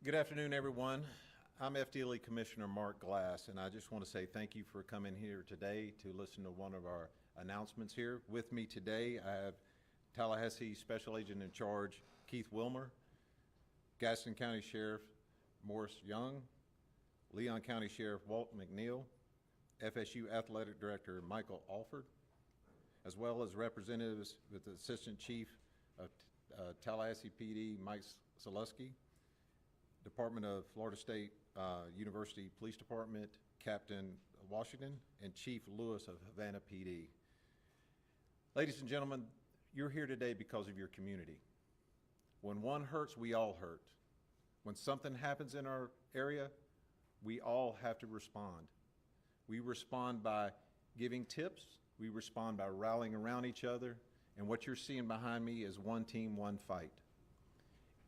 Good afternoon, everyone. I'm FDLE Commissioner Mark Glass, and I just want to say thank you for coming here today to listen to one of our announcements here. With me today, I have Tallahassee Special Agent in Charge Keith Wilmer, Gaston County Sheriff Morris Young, Leon County Sheriff Walt McNeil, FSU Athletic Director Michael Alford, as well as representatives with the Assistant Chief of Tallahassee PD Mike Zaleski, Department of Florida State University Police Department Captain Washington, and Chief Lewis of Havana PD. Ladies and gentlemen, you're here today because of your community. When one hurts, we all hurt. When something happens in our area, we all have to respond. We respond by giving tips, we respond by rallying around each other, and what you're seeing behind me is one team, one fight.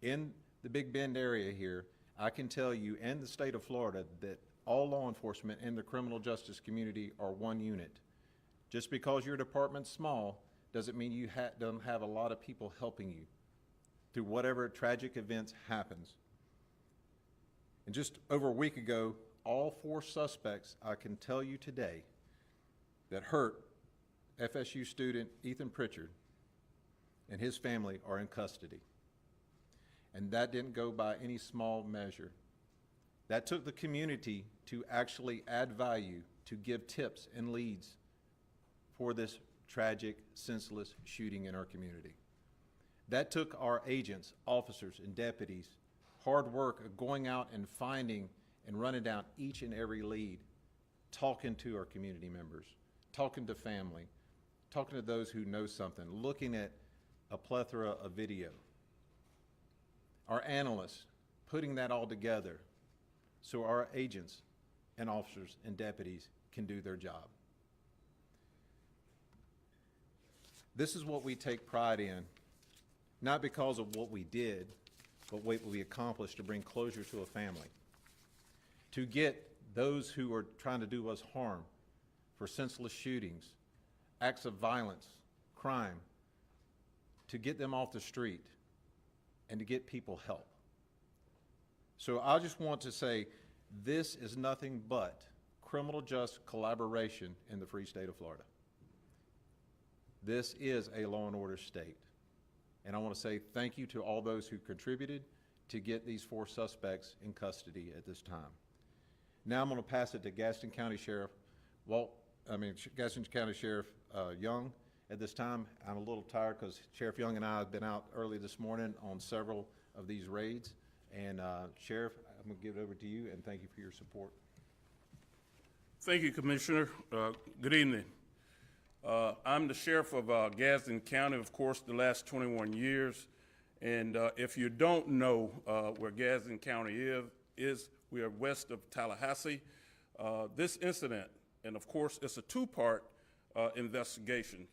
In the Big Bend area here, I can tell you and the state of Florida that all law enforcement and the criminal justice community are one unit. Just because your department's small doesn't mean you don't have a lot of people helping you through whatever tragic events happens. And just over a week ago, all 4 suspects, I can tell you today, that hurt FSU student Ethan Pritchard and his family are in custody. And that didn't go by any small measure. That took the community to actually add value, to give tips and leads for this tragic, senseless shooting in our community. That took our agents, officers, and deputies hard work of going out and finding and running down each and every lead, talking to our community members, talking to family, talking to those who know something, looking at a plethora of video. Our analysts putting that all together so our agents and officers and deputies can do their job. This is what we take pride in, not because of what we did, but what we accomplished to bring closure to a family, to get those who are trying to do us harm for senseless shootings, acts of violence, crime, to get them off the street and to get people help. So I just want to say this is nothing but criminal justice collaboration in the free state of Florida. This is a law and order state. And I want to say thank you to all those who contributed to get these 4 suspects in custody at this time. Now I'm going to pass it to Gaston County Sheriff Gaston County Sheriff Young. At this time, I'm a little tired because Sheriff Young and I have been out early this morning on several of these raids. And Sheriff, I'm going to give it over to you, and thank you for your support. Thank you, Commissioner. Good evening. I'm the Sheriff of Gaston County, of course, the last 21 years. And if you don't know where Gaston County is, we are west of Tallahassee. This incident, and of course, it's a 2-part investigation.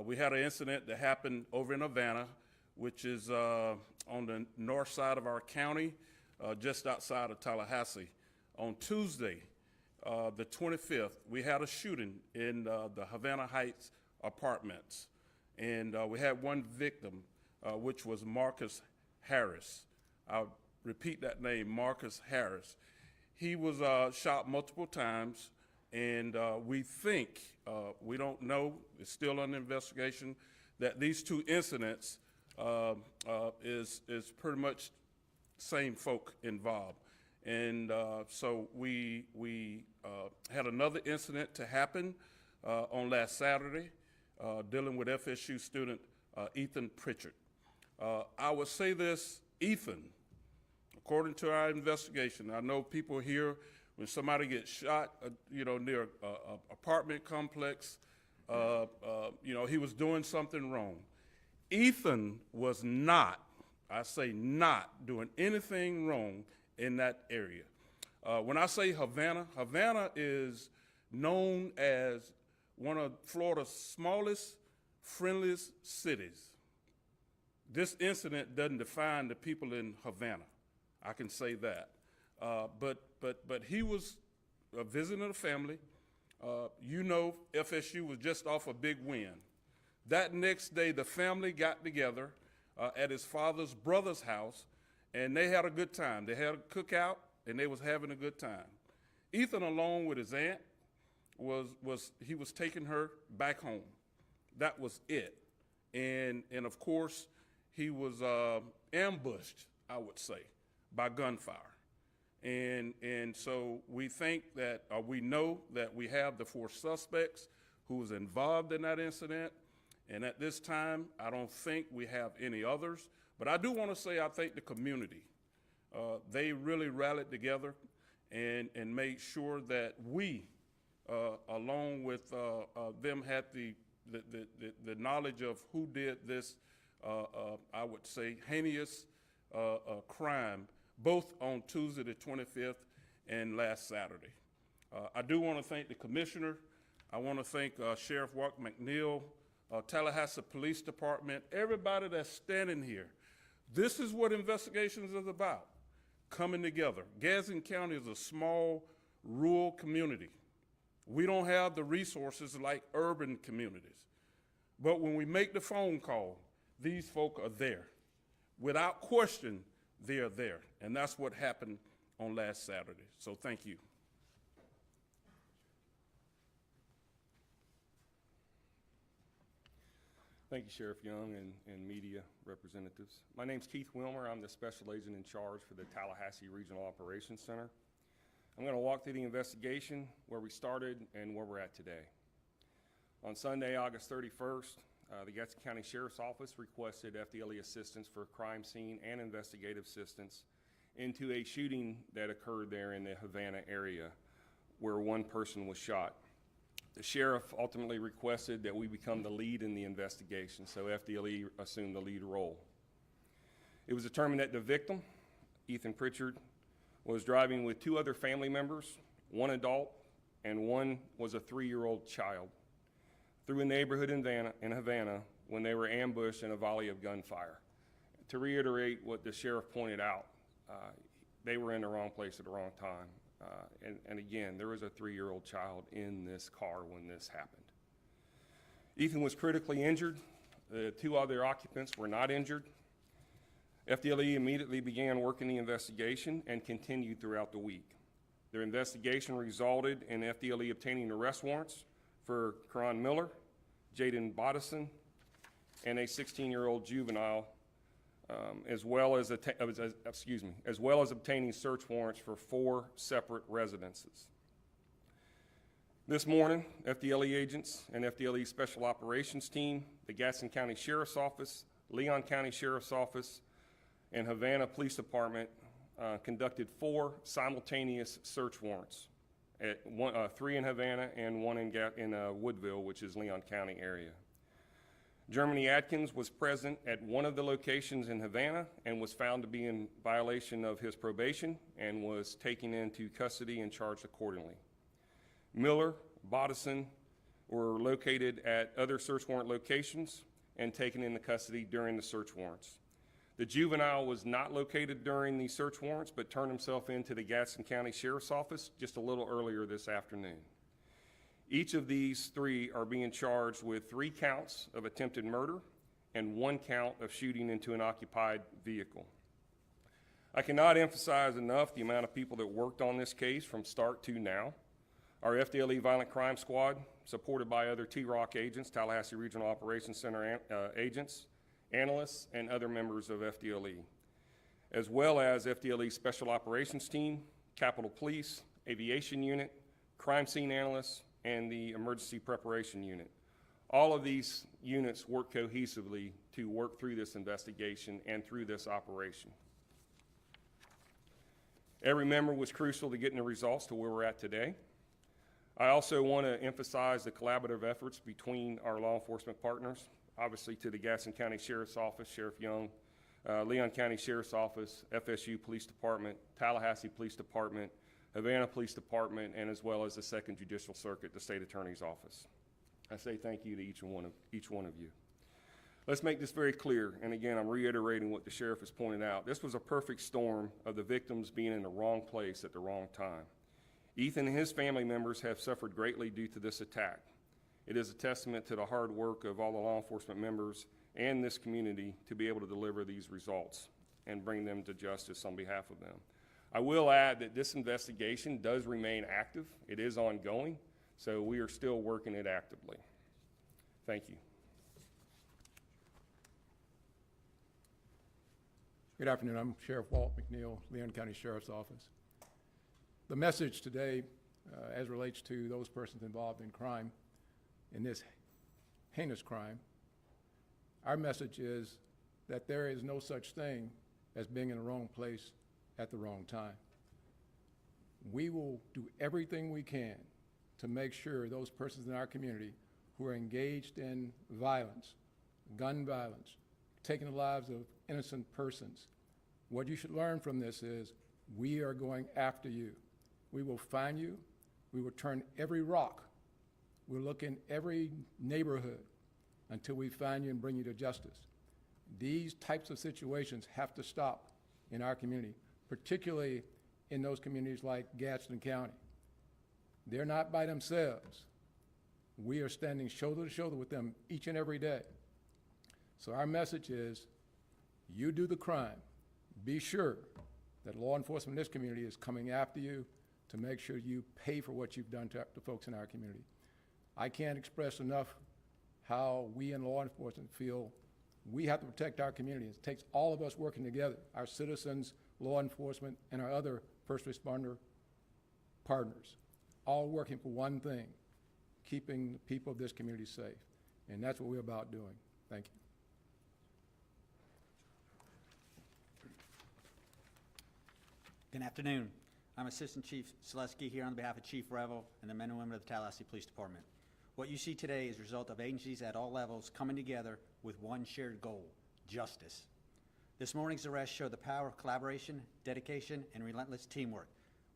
We had an incident that happened over in Havana, which is on the north side of our county, just outside of Tallahassee. On Tuesday, the 25th, we had a shooting in the Havana Heights apartments. And we had one victim, which was Marcus Harris. I'll repeat that name, Marcus Harris. He was shot multiple times. And we think, we don't know, it's still under investigation, that these 2 incidents is pretty much same folk involved. And so we had another incident to happen on last Saturday dealing with FSU student Ethan Pritchard. I would say this, Ethan, according to our investigation, I know people here, when somebody gets shot, near an apartment complex, he was doing something wrong. Ethan was not, I say not, doing anything wrong in that area. When I say Havana, Havana is known as one of Florida's smallest, friendliest cities. This incident doesn't define the people in Havana. I can say that. But he was visiting a family. FSU was just off a big win. That next day, the family got together at his father's brother's house, and they had a good time. They had a cookout, and they was having a good time. Ethan, along with his aunt, was taking her back home. That was it. And of course, he was ambushed, I would say, by gunfire. And so we think that, we know that we have the 4 suspects who was involved in that incident. And at this time, I don't think we have any others. But I do want to say I thank the community. They really rallied together and made sure that we, along with them, had the knowledge of who did this, I would say, heinous crime, both on Tuesday the 25th and last Saturday. I do want to thank the commissioner. I want to thank Sheriff Walk McNeil, Tallahassee Police Department, everybody that's standing here. This is what investigations is about, coming together. Gadsden County is a small, rural community. We don't have the resources like urban communities. But when we make the phone call, these folk are there. Without question, they are there. And that's what happened on last Saturday. So thank you. Thank you, Sheriff Young and media representatives. My name's Keith Wilmer. I'm the special agent in charge for the Tallahassee Regional Operations Center. I'm going to walk through the investigation, where we started and where we're at today. On Sunday, August 31st, the Gadsden County Sheriff's Office requested FDLE assistance for crime scene and investigative assistance into a shooting that occurred there in the Havana area where one person was shot. The sheriff ultimately requested that we become the lead in the investigation, so FDLE assumed the lead role. It was determined that the victim, Ethan Pritchard, was driving with 2 other family members, 1 adult, and 1 was a 3-year-old child, through a neighborhood in Havana when they were ambushed in a volley of gunfire. To reiterate what the sheriff pointed out, they were in the wrong place at the wrong time. And again, there was a 3-year-old child in this car when this happened. Ethan was critically injured. The 2 other occupants were not injured. FDLE immediately began working the investigation and continued throughout the week. Their investigation resulted in FDLE obtaining arrest warrants for Karan Miller, Jaden Bodison, and a 16-year-old juvenile, as well as obtaining search warrants for 4 separate residences. This morning, FDLE agents and FDLE Special Operations Team, the Gadsden County Sheriff's Office, Leon County Sheriff's Office, and Havana Police Department conducted 4 simultaneous search warrants, 3 in Havana and 1 in Woodville, which is Leon County area. Germany Atkins was present at one of the locations in Havana and was found to be in violation of his probation and was taken into custody and charged accordingly. Miller, Bodison were located at other search warrant locations and taken into custody during the search warrants. The juvenile was not located during the search warrants, but turned himself into the Gadsden County Sheriff's Office just a little earlier this afternoon. Each of these 3 are being charged with 3 counts of attempted murder and 1 count of shooting into an occupied vehicle. I cannot emphasize enough the amount of people that worked on this case from start to now. Our FDLE Violent Crime Squad, supported by other T-ROC agents, Tallahassee Regional Operations Center agents, analysts, and other members of FDLE, as well as FDLE Special Operations Team, Capitol Police, Aviation Unit, Crime Scene Analysts, and the Emergency Preparation Unit. All of these units work cohesively to work through this investigation and through this operation. Every member was crucial to getting the results to where we're at today. I also want to emphasize the collaborative efforts between our law enforcement partners, obviously to the Gadsden County Sheriff's Office, Sheriff Young, Leon County Sheriff's Office, FSU Police Department, Tallahassee Police Department, Havana Police Department, and as well as the 2nd Judicial Circuit, the State Attorney's Office. I say thank you to each one of you. Let's make this very clear, and again, I'm reiterating what the sheriff has pointed out. This was a perfect storm of the victims being in the wrong place at the wrong time. Ethan and his family members have suffered greatly due to this attack. It is a testament to the hard work of all the law enforcement members and this community to be able to deliver these results. and bring them to justice on behalf of them. I will add that this investigation does remain active. It is ongoing, so we are still working it actively. Thank you. Good afternoon. I'm Sheriff Walt McNeil, Leon County Sheriff's Office. The message today, as relates to those persons involved in crime, in this heinous crime, our message is that there is no such thing as being in the wrong place at the wrong time. We will do everything we can to make sure those persons in our community who are engaged in violence, gun violence, taking the lives of innocent persons, what you should learn from this is we are going after you. We will find you. We will turn every rock. We'll look in every neighborhood until we find you and bring you to justice. These types of situations have to stop in our community, particularly in those communities like Gadsden County. They're not by themselves. We are standing shoulder to shoulder with them each and every day. So our message is, you do the crime. Be sure that law enforcement in this community is coming after you to make sure you pay for what you've done to the folks in our community. I can't express enough how we in law enforcement feel we have to protect our communities. It takes all of us working together, our citizens, law enforcement, and our other first responder partners, all working for one thing, keeping the people of this community safe. And that's what we're about doing. Thank you. Good afternoon. I'm Assistant Chief Selesky here on behalf of Chief Revel and the men and women of the Tallahassee Police Department. What you see today is a result of agencies at all levels coming together with one shared goal, justice. This morning's arrests show the power of collaboration, dedication, and relentless teamwork.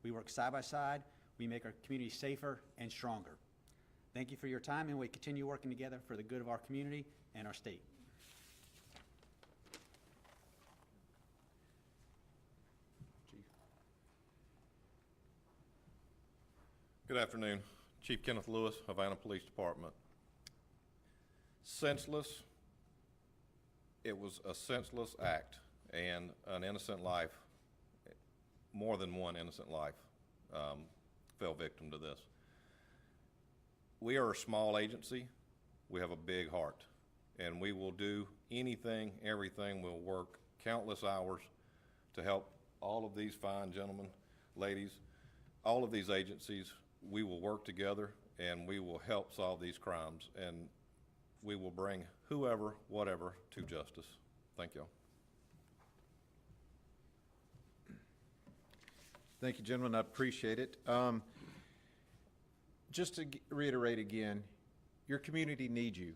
We work side by side. We make our community safer and stronger. Thank you for your time, and we continue working together for the good of our community and our state. Good afternoon. Chief Kenneth Lewis, Havana Police Department. Senseless. It was a senseless act, and an innocent life, more than one innocent life, fell victim to this. We are a small agency. We have a big heart, and we will do anything, everything. We'll work countless hours to help all of these fine gentlemen, ladies, all of these agencies. We will work together, and we will help solve these crimes, and we will bring whoever, whatever, to justice. Thank you. Thank you, gentlemen. I appreciate it. Just to reiterate again, your community needs you.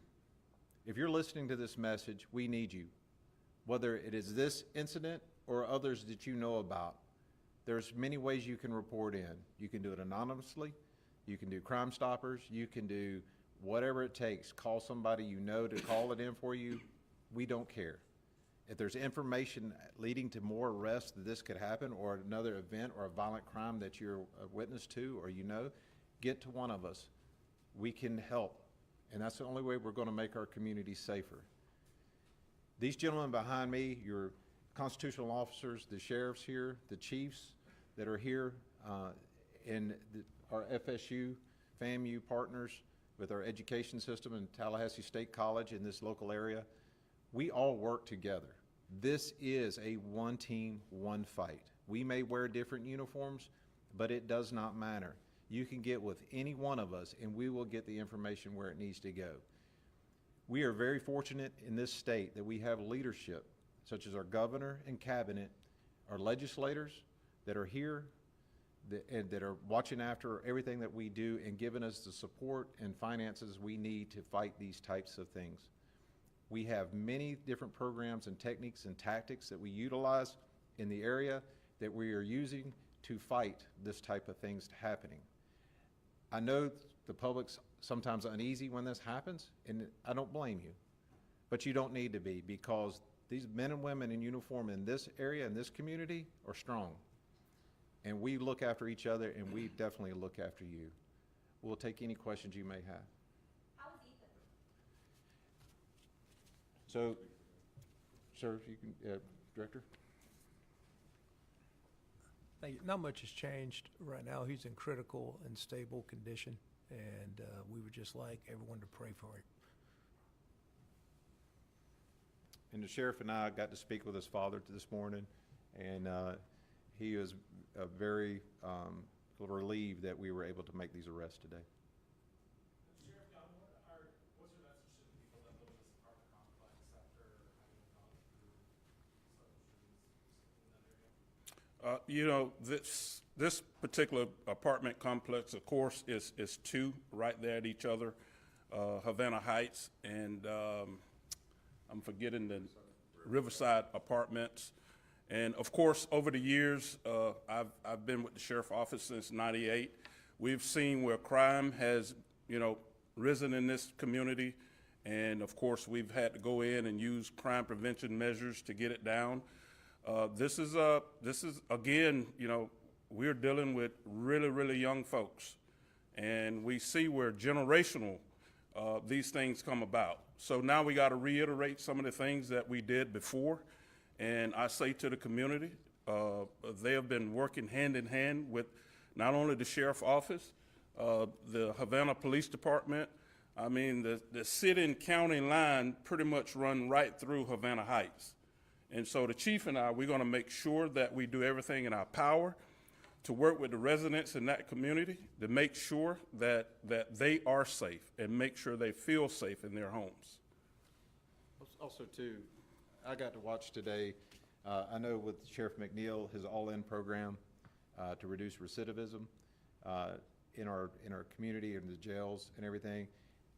If you're listening to this message, we need you. Whether it is this incident or others that you know about, there's many ways you can report in. You can do it anonymously. You can do Crime Stoppers. You can do whatever it takes. Call somebody you know to call it in for you. We don't care. If there's information leading to more arrests that this could happen, or another event or a violent crime that you're a witness to or you know, get to one of us. We can help. And that's the only way we're going to make our community safer. These gentlemen behind me, your constitutional officers, the sheriffs here, the chiefs that are here, and our FSU, FAMU partners with our education system in Tallahassee State College in this local area, we all work together. This is a one team, one fight. We may wear different uniforms, but it does not matter. You can get with any one of us, and we will get the information where it needs to go. We are very fortunate in this state that we have leadership, such as our governor and cabinet, our legislators that are here, that are watching after everything that we do and giving us the support and finances we need to fight these types of things. We have many different programs and techniques and tactics that we utilize in the area that we are using to fight this type of things happening. I know the public's sometimes uneasy when this happens, and I don't blame you, but you don't need to be, because these men and women in uniform in this area, in this community, are strong. And we look after each other, and we definitely look after you. We'll take any questions you may have. How is Ethan? So, sir, if you can, Director? Thank you. Not much has changed right now. He's in critical and stable condition, and we would just like everyone to pray for him. And the sheriff and I got to speak with his father this morning, and he was very relieved that we were able to make these arrests today. Sheriff John, what's your message to the people that live in this apartment complex after having gone through several shootings in that area? You know, this particular apartment complex, of course, is two right there at each other, Havana Heights and I'm forgetting the Riverside Apartments. And of course, over the years, I've been with the sheriff's office since '98. We've seen where crime has, you know, risen in this community, and of course, we've had to go in and use crime prevention measures to get it down. This is again, you know, we're dealing with really young folks, and we see where generational these things come about. So now we got to reiterate some of the things that we did before. And I say to the community, they have been working hand in hand with not only the sheriff's office, the Havana Police Department. I mean, the city and county line pretty much run right through Havana Heights. And so the chief and I, we're going to make sure that we do everything in our power to work with the residents in that community to make sure that they are safe and make sure they feel safe in their homes. Also, too, I got to watch today, I know with Sheriff McNeil, his all-in program to reduce recidivism in our community, in the jails and everything.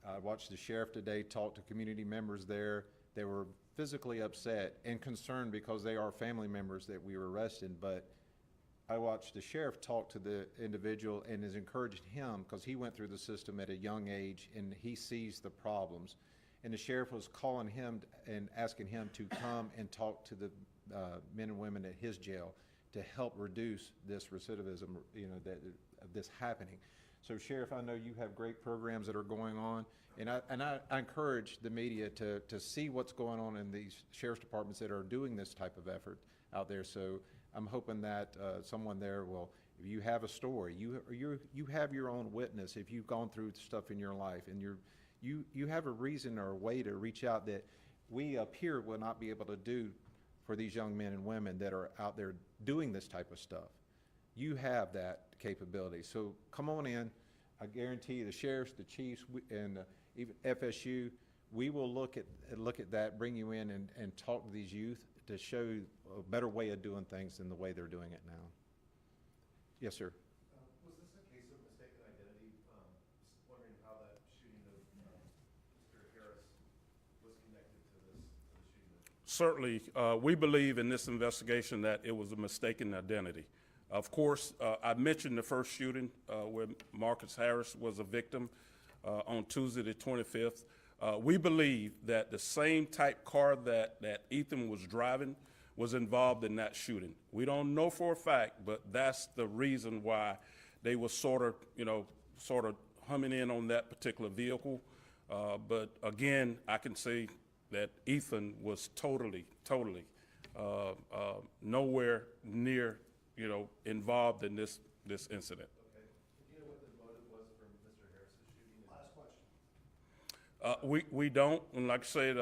I watched the sheriff today talk to community members there. They were physically upset and concerned because they are family members that we were arresting, but I watched the sheriff talk to the individual and has encouraged him because he went through the system at a young age and he sees the problems. And the sheriff was calling him and asking him to come and talk to the men and women at his jail to help reduce this recidivism, you know, of this happening. So, Sheriff, I know you have great programs that are going on, and I encourage the media to see what's going on in these sheriff's departments that are doing this type of effort out there. So I'm hoping that someone there will, if you have a story, you have your own witness, if you've gone through stuff in your life and you have a reason or a way to reach out that we up here will not be able to do for these young men and women that are out there doing this type of stuff. You have that capability. So come on in. I guarantee you the sheriffs, the chiefs, and even FSU, we will look at that, bring you in and talk to these youth to show a better way of doing things than the way they're doing it now. Yes, sir. Was this a case of mistaken identity? Wondering how that shooting of Mr. Harris was connected to the shooting. Certainly, we believe in this investigation that it was a mistaken identity. Of course, I mentioned the first shooting where Marcus Harris was a victim on Tuesday the 25th. We believe that the same type car that Ethan was driving was involved in that shooting. We don't know for a fact, but that's the reason why they were sort of humming in on that particular vehicle. But again, I can say that Ethan was totally nowhere near, involved in this incident. Okay. Do you know what the motive was for Mr. Harris's shooting? Last question. We don't, and like I said,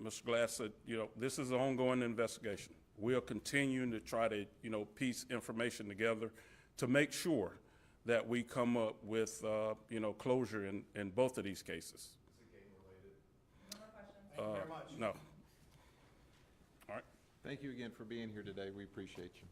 Mr. Glass said, this is an ongoing investigation. We are continuing to try to, piece information together to make sure that we come up with, closure in both of these cases. Is it gang related? No more questions. Thank you very much. No. All right. Thank you again for being here today. We appreciate you.